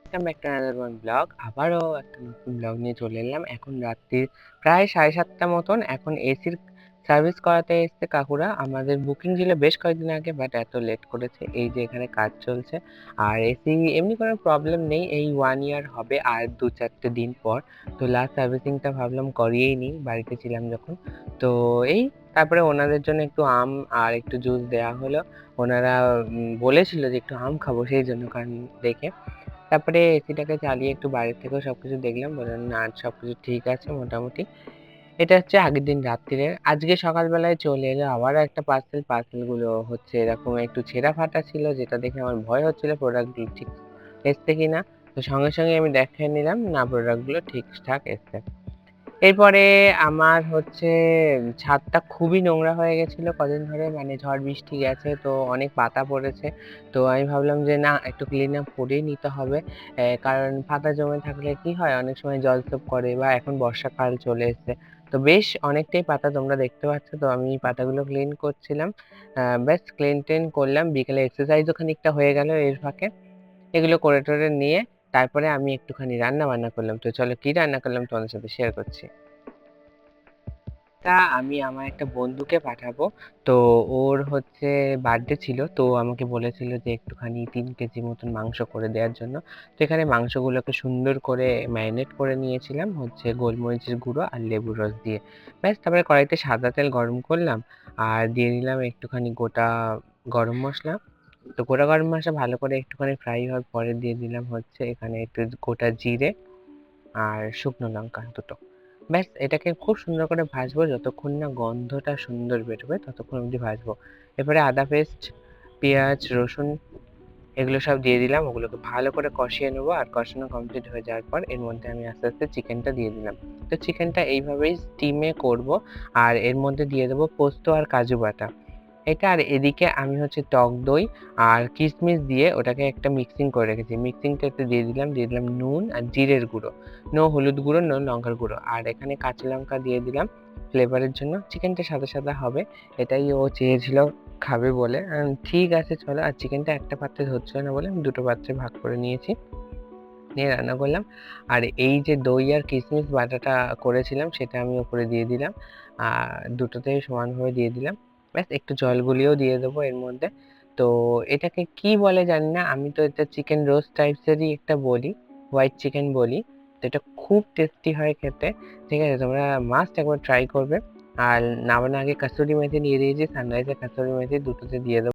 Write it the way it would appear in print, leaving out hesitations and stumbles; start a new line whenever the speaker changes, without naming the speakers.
Welcome back to another one blog. আবারও একটা নতুন ব্লগ নিয়ে চলে এলাম। এখন রাত্রির প্রায় 7:30 মতন। এখন এসির সার্ভিস করাতে এসছে কাকুরা। আমাদের বুকিং ছিল বেশ কয়েকদিন আগে, বাট এত লেট করেছে। এই যে এখানে কাজ চলছে। আর এসি এমনি কোনো প্রবলেম নেই, এই 1 ইয়ার হবে আর 2-4টে দিন পর। তো লাস্ট সার্ভিসিংটা ভাবলাম করিয়েই নিই, বাড়িতে ছিলাম যখন। তো এই তারপরে ওনাদের জন্য একটু আম আর একটু জুস দেওয়া হলো। ওনারা বলেছিল যে একটু আম খাবো, সেই জন্য কারণ দেখে। তারপরে এসিটাকে চালিয়ে একটু বাইরের থেকেও সবকিছু দেখলাম, বললাম না আজ সবকিছু ঠিক আছে মোটামুটি। এটা হচ্ছে আগের দিন রাত্রিরে। আজকে সকালবেলায় চলে এলো আবার একটা পার্সেলগুলো হচ্ছে এরকম একটু ছেঁড়া ফাটা ছিল, যেটা দেখে আমার ভয় হচ্ছিল প্রোডাক্টগুলো ঠিক এসছে কিনা। তো সঙ্গে সঙ্গে আমি দেখে নিলাম, না প্রোডাক্টগুলো ঠিকঠাক এসছে। এরপরে আমার হচ্ছে ছাদটা খুবই নোংরা হয়ে গেছিলো কদিন ধরে, মানে ঝড় বৃষ্টি গেছে তো অনেক পাতা পড়েছে। তো আমি ভাবলাম যে না একটু ক্লিন আপ করেই নিতে হবে, কারণ পাতা জমে থাকলে কি হয় অনেক সময় জলস্রোত করে, বা এখন বর্ষাকাল চলে এসছে। তো বেশ অনেকটাই পাতা তোমরা দেখতে পাচ্ছ। তো আমি পাতাগুলো ক্লিন করছিলাম, ব্যাস ক্লিন টেন করলাম, বিকেলে এক্সারসাইজও খানিকটা হয়ে গেল এর ফাঁকে। এগুলো করে টোরে নিয়ে তারপরে আমি একটুখানি রান্না বান্না করলাম। তো চলো কি রান্না করলাম তোমাদের সাথে শেয়ার করছি। তা আমি আমার একটা বন্ধুকে পাঠাবো। তো ওর হচ্ছে বার্থডে ছিল, তো আমাকে বলেছিল যে একটুখানি 3 কেজি মতন মাংস করে দেওয়ার জন্য। তো এখানে মাংসগুলোকে সুন্দর করে ম্যারিনেট করে নিয়েছিলাম হচ্ছে গোলমরিচের গুঁড়ো আর লেবুর রস দিয়ে। ব্যাস তারপরে কড়াইতে সাদা তেল গরম করলাম, আর দিয়ে দিলাম একটুখানি গোটা গরম মশলা। তো গোটা গরম মশলা ভালো করে একটুখানি ফ্রাই হওয়ার পরে দিয়ে দিলাম হচ্ছে এখানে একটু গোটা জিরে আর শুকনো লঙ্কা দুটো। ব্যাস এটাকে খুব সুন্দর করে ভাজবো, যতক্ষণ না গন্ধটা সুন্দর বেরোবে ততক্ষণ অবধি ভাজবো। এরপরে আদা পেস্ট, পেঁয়াজ, রসুন এগুলো সব দিয়ে দিলাম, ওগুলোকে ভালো করে কষিয়ে নেবো। আর কষানো কমপ্লিট হয়ে যাওয়ার পর এর মধ্যে আমি আস্তে আস্তে চিকেনটা দিয়ে দিলাম। তো চিকেনটা এইভাবেই স্টিমে করব। আর এর মধ্যে দিয়ে দেবো পোস্ত আর কাজু বাটা এটা। আর এদিকে আমি হচ্ছে টক দই আর কিশমিশ দিয়ে ওটাকে একটা মিক্সিং করে রেখেছি। মিক্সিংটা একটু দিয়ে দিলাম নুন আর জিরের গুঁড়ো, নো হলুদ গুঁড়ো, নো লঙ্কার গুঁড়ো। আর এখানে কাঁচা লঙ্কা দিয়ে দিলাম ফ্লেভারের জন্য। চিকেনটা সাদা সাদা হবে, এটাই ও চেয়েছিল খাবে বলে। ঠিক আছে চলো। আর চিকেনটা একটা পাত্রে হচ্ছিল না বলে আমি দুটো পাত্রে ভাগ করে নিয়েছি, নিয়ে রান্না করলাম। আর এই যে দই আর কিশমিশ বাটাটা করেছিলাম সেটা আমি ওপরে দিয়ে দিলাম, আর দুটোতেই সমানভাবে দিয়ে দিলাম। ব্যাস একটু জল গুলিয়েও দিয়ে দেবো এর মধ্যে। তো এটাকে কি বলে জানি না, আমি তো এটা চিকেন রোস্ট টাইপসেরই একটা বলি, হোয়াইট চিকেন বলি। তো এটা খুব টেস্টি হয় খেতে। ঠিক আছে, তোমরা মাস্ট একবার ট্রাই করবে। আর নামানোর আগে কাসুরি মেথি দিয়ে দিয়েছি, সানরাইজের কাসুরি মেথি দুটোতে দিয়ে দেবো।